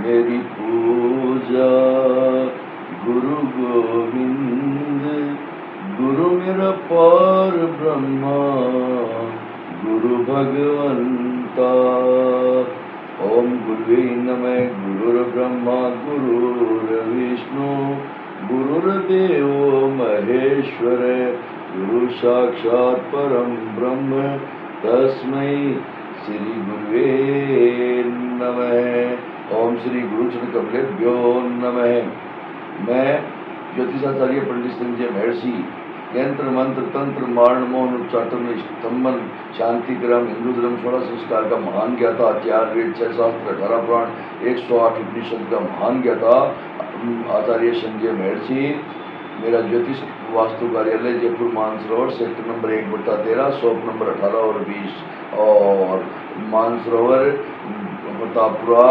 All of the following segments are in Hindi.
मेरी पूजा गुरु गोविंद, गुरु मेरा पार ब्रह्मा, गुरु भगवंता। ओम गुरुवे नमः। गुरुर्ब्रह्मा गुरुर्विष्णु, गुरुर्देवो महेश्वर, गुरु साक्षात् परम ब्रह्म, तस्मै श्री गुरुवे नमः। ओम श्री गुरुचरण कमलेभ्यो नमः। मैं ज्योतिषाचार्य पंडित संजय महर्षि यंत्र मंत्र तंत्र मारण मोहन उच्चाटन स्तंभन शांति क्रम हिंदू धर्म 16 संस्कार का महान ज्ञाता, 4 वेद 6 शास्त्र 18 पुराण 108 उपनिषद का महान ज्ञाता आचार्य संजय महर्षि। मेरा ज्योतिष वास्तु कार्यालय Jaipur Mansarovar sector number 1/13 shop number 18 और 20 और मानसरोवर प्रतापपुरा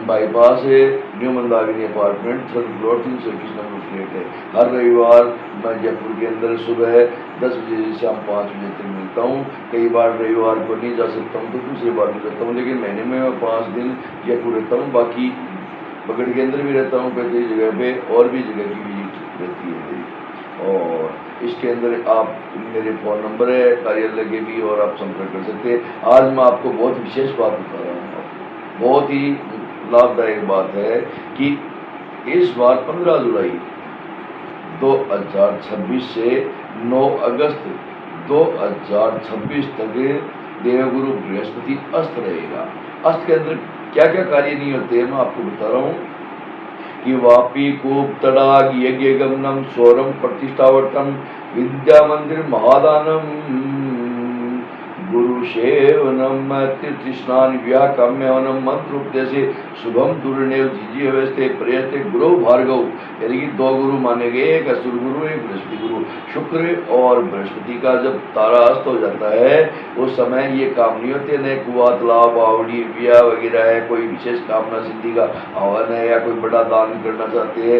बाईपास है, new Mandakini apartment 3rd floor 321 number flat है। हर रविवार मैं जयपुर के अंदर सुबह 10 बजे से शाम 5 बजे तक मिलता हूँ। कई बार रविवार को नहीं जा सकता हूँ तो दूसरी बार भी रहता हूँ, लेकिन महीने में मैं 5 दिन जयपुर रहता हूँ। बाकी बगड़ के अंदर भी रहता हूँ कई जगह पे, और भी जगह की विजिट रहती है मेरी। और इसके अंदर आप मेरे फ़ोन नंबर है कार्यालय के भी, और आप संपर्क कर सकते हैं। आज मैं आपको बहुत विशेष बात बता रहा हूँ। बहुत ही लाभदायक बात है कि इस बार 15 जुलाई 2026 से 9 अगस्त 2026 तक देवगुरु बृहस्पति अस्त रहेगा। अस्त के अंदर क्या क्या कार्य नहीं होते हैं मैं आपको बता रहा हूँ कि वापी कूप तड़ाग यज्ञ गमनम स्वरम प्रतिष्ठावटम विद्या मंदिर महादानम गुरु सेवनम तीर्थ स्नान व्याह काम्यवनम मंत्र उपदेशे शुभम दुर्नेव जिजी अवस्थे प्रयस्ते गुरु भार्गव, यानी कि 2 गुरु माने गए, एक असुर गुरु एक बृहस्पति गुरु। शुक्र और बृहस्पति का जब तारा अस्त हो जाता है उस समय ये काम नहीं होते, न कुआ तालाब आवड़ी ब्याह वगैरह है, कोई विशेष कामना सिद्धि का आह्वान है या कोई बड़ा दान करना चाहते हैं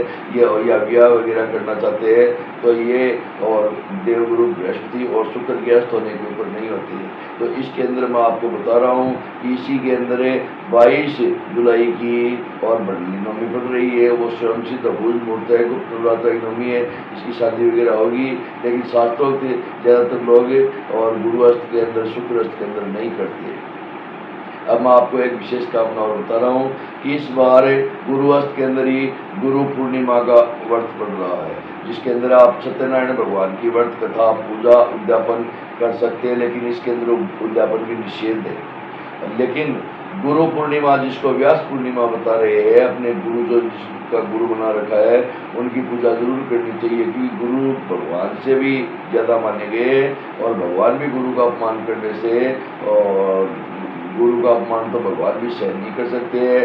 या ब्याह वगैरह करना चाहते हैं तो ये और देवगुरु बृहस्पति और शुक्र के अस्त होने के ऊपर नहीं होती है। तो इसके अंदर मैं आपको बता रहा हूँ कि इसी के अंदर 22 जुलाई की और बड़ली नवमी पड़ रही है, वो स्वयं सिद्ध अभूज मुहूर्त है, गुप्त नवरात्र की नवमी है, इसकी शादी वगैरह होगी। लेकिन शास्त्रों के ज़्यादातर लोग और गुरु अस्त के अंदर शुक्र अस्त के अंदर नहीं करते। अब मैं आपको एक विशेष कामना और बता रहा हूँ कि इस बार गुरु अस्त के अंदर ही गुरु पूर्णिमा का व्रत पड़ रहा है, जिसके अंदर आप सत्यनारायण भगवान की व्रत कथा पूजा उद्यापन कर सकते हैं, लेकिन इसके अंदर उद्यापन भी निषेध है। लेकिन गुरु पूर्णिमा जिसको व्यास पूर्णिमा बता रहे हैं, अपने गुरु जो जिसका गुरु बना रखा है उनकी पूजा जरूर करनी चाहिए, क्योंकि गुरु भगवान से भी ज़्यादा माने गए और भगवान भी गुरु का अपमान करने से, और गुरु का अपमान तो भगवान भी सहन नहीं कर सकते हैं।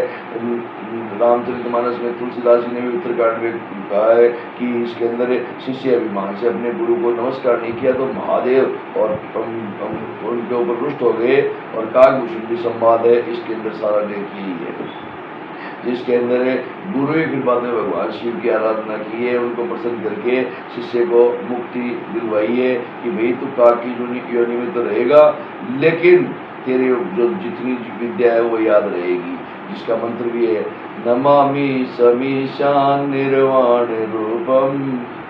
रामचरितमानस में तुलसीदास जी ने भी उत्तरकांड में कहा है कि इसके अंदर शिष्य अभिमान से अपने गुरु को नमस्कार नहीं किया तो महादेव और उनके ऊपर रुष्ट हो गए, और काकभूषण भी संवाद है इसके अंदर सारा लेख यही है, जिसके अंदर गुरु की कृपा से भगवान शिव की आराधना की है, उनको प्रसन्न करके शिष्य को मुक्ति दिलवाई है कि भाई तू काक की योनि में तो रहेगा, लेकिन तेरे जो जितनी विद्या है वो याद रहेगी, जिसका मंत्र भी है नमामि समीशान निर्वाण रूपम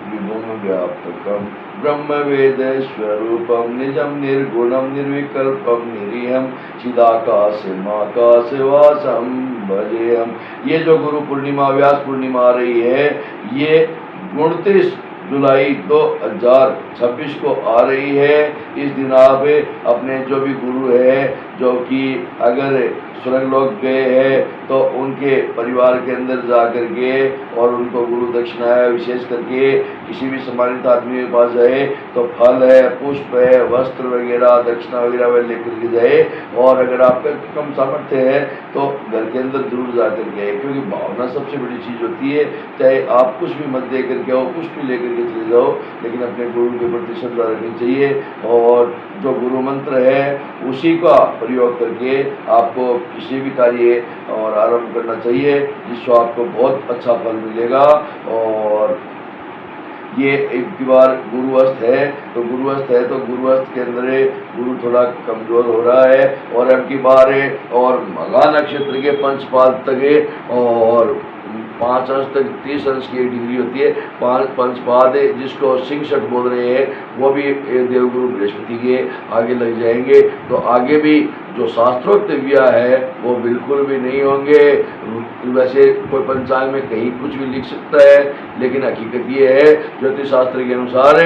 विभुम व्यापकम ब्रह्म वेद स्वरूपम निजम निर्गुणम निर्विकल्पम निरीहम चिदाकाशमाकाश वासम भजेहम। ये जो गुरु पूर्णिमा व्यास पूर्णिमा आ रही है, ये 29 जुलाई 2026 को आ रही है। इस दिन आप अपने जो भी गुरु है, जो कि अगर स्वर्ग लोग गए हैं तो उनके परिवार के अंदर जा करके और उनको गुरु दक्षिणा है, विशेष करके किसी भी सम्मानित आदमी के पास जाए तो फल है, पुष्प है, वस्त्र वगैरह दक्षिणा वगैरह वह लेकर के जाए। और अगर आपका कम सामर्थ्य है तो घर के अंदर जरूर जा करके आए, क्योंकि भावना सबसे बड़ी चीज़ होती है। चाहे आप कुछ भी मत दे करके आओ, कुछ भी लेकर के चले जाओ, लेकिन अपने गुरु के प्रति श्रद्धा रखनी चाहिए और जो गुरु मंत्र है उसी का प्रयोग करके आपको किसी भी कार्य और आरंभ करना चाहिए, जिससे आपको बहुत अच्छा फल मिलेगा। और ये एक की बार गुरुअस्त है, तो गुरुअस्त है तो गुरुअस्त के अंदर गुरु थोड़ा कमजोर हो रहा है, और अब की बार और मघा नक्षत्र के पंचपाद तक और 5 अंश तक 30 अंश की एक डिग्री होती है। पंचपाद जिसको सिंह शट बोल रहे हैं वो भी देवगुरु बृहस्पति के आगे लग जाएंगे। तो आगे भी जो शास्त्रोक्त विवाह है वो बिल्कुल भी नहीं होंगे। वैसे कोई पंचांग में कहीं कुछ भी लिख सकता है, लेकिन हकीकत ये है ज्योतिष शास्त्र के अनुसार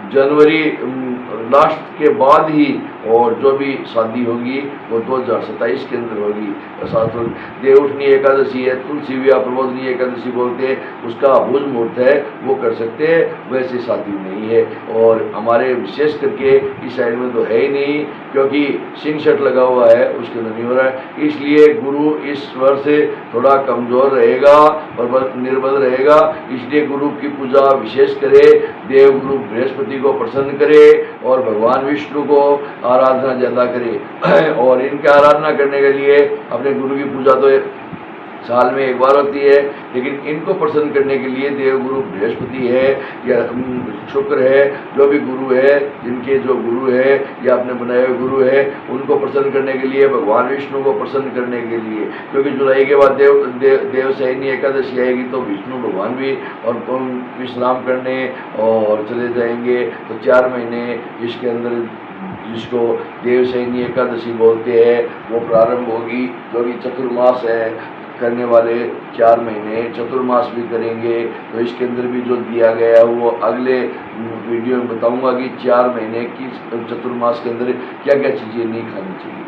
जनवरी लास्ट के बाद ही और जो भी शादी होगी वो 2027 के अंदर होगी। शास्त्र देवउठनी एकादशी है, तुलसी विवाह प्रबोधनी एकादशी बोलते हैं, उसका अभुज मुहूर्त है, वो कर सकते हैं, वैसे शादी नहीं है। और हमारे विशेष करके इस साइड में तो है ही नहीं, क्योंकि सिंह शट लगा हुआ है, उसके अंदर नहीं हो रहा है। इसलिए गुरु इस वर्ष थोड़ा कमजोर रहेगा और निर्बल रहेगा। इसलिए गुरु की पूजा विशेष करे, देव गुरु बृहस्पति को प्रसन्न करे और भगवान विष्णु को आराधना ज़्यादा करे। और इनकी आराधना करने के लिए अपने गुरु की पूजा तो साल में एक बार होती है, लेकिन इनको प्रसन्न करने के लिए देवगुरु बृहस्पति है या शुक्र है, जो भी गुरु है, जिनके जो गुरु है या अपने बनाए हुए गुरु है, उनको प्रसन्न करने के लिए, भगवान विष्णु को प्रसन्न करने के लिए। क्योंकि जुलाई के बाद देवशयनी एकादशी आएगी तो विष्णु भगवान भी और विश्राम करने और चले जाएंगे। तो 4 महीने इसके अंदर जिसको देवशयनी एकादशी बोलते हैं वो प्रारंभ होगी, जो भी चतुर्मास है करने वाले 4 महीने चतुर्मास भी करेंगे। तो इसके अंदर भी जो दिया गया है वो अगले वीडियो में बताऊंगा कि 4 महीने की चतुर्मास के अंदर क्या क्या चीज़ें नहीं खानी चाहिए।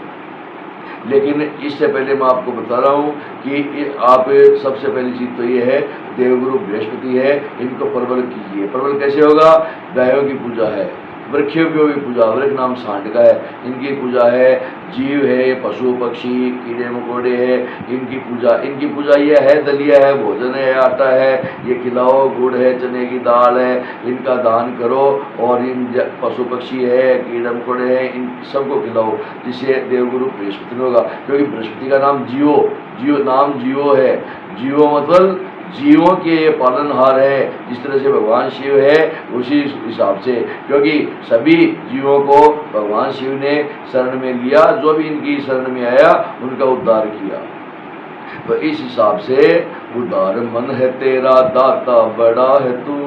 लेकिन इससे पहले मैं आपको बता रहा हूँ कि आप सबसे पहली चीज़ तो ये है, देवगुरु बृहस्पति है, इनको प्रबल कीजिए। प्रबल कैसे होगा? गायों की पूजा है, वृक्षों की भी पूजा, वृक्ष नाम सांड का है, इनकी पूजा है। जीव है, पशु पक्षी कीड़े मकोड़े है, इनकी पूजा ये है, दलिया है, भोजन है, आटा है, ये खिलाओ, गुड़ है, चने की दाल है, इनका दान करो। और इन पशु पक्षी है, कीड़े मकोड़े हैं, इन सबको खिलाओ, जिससे देवगुरु बृहस्पति होगा। क्योंकि बृहस्पति का नाम जीवो है। जीवो मतलब जीवों के पालनहार है। जिस तरह से भगवान शिव है उसी हिसाब से, क्योंकि सभी जीवों को भगवान शिव ने शरण में लिया, जो भी इनकी शरण में आया उनका उद्धार किया। तो इस हिसाब से उदार मन है तेरा दाता बड़ा है तू,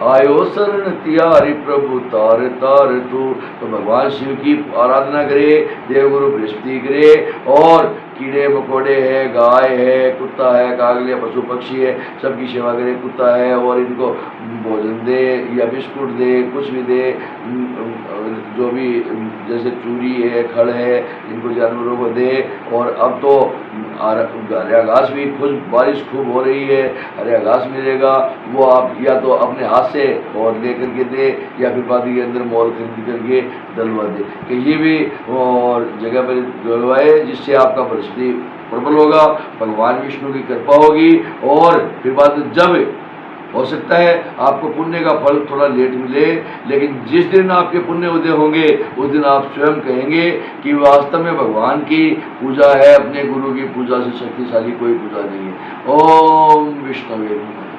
आयो शरण तिहारी प्रभु तार तार तू। तो भगवान शिव की आराधना करे, देवगुरु बृहस्पति करे, और कीड़े मकोड़े है, गाय है, कुत्ता है, कागले पशु पक्षी है, सबकी सेवा करे। कुत्ता है और इनको भोजन दे या बिस्कुट दे, कुछ भी दे, जो भी जैसे चूरी है, खड़ है, इनको जानवरों को दे। और अब तो हरा घास भी बारिश खूब हो रही है, हरा घास मिलेगा, वो आप या तो अपने हाथ से और ले करके दे या फिर वादी के अंदर मोल खरीद करके डलवा दे, कहीं भी और जगह पर डलवाए, जिससे आपका बृहस्पति प्रबल होगा, भगवान विष्णु की कृपा होगी। और फिर बाद जब हो सकता है आपको पुण्य का फल थोड़ा लेट मिले, लेकिन जिस दिन आपके पुण्य उदय होंगे उस दिन आप स्वयं कहेंगे कि वास्तव में भगवान की पूजा है, अपने गुरु की पूजा से शक्तिशाली कोई पूजा नहीं है। ओम विष्णुवे नमः।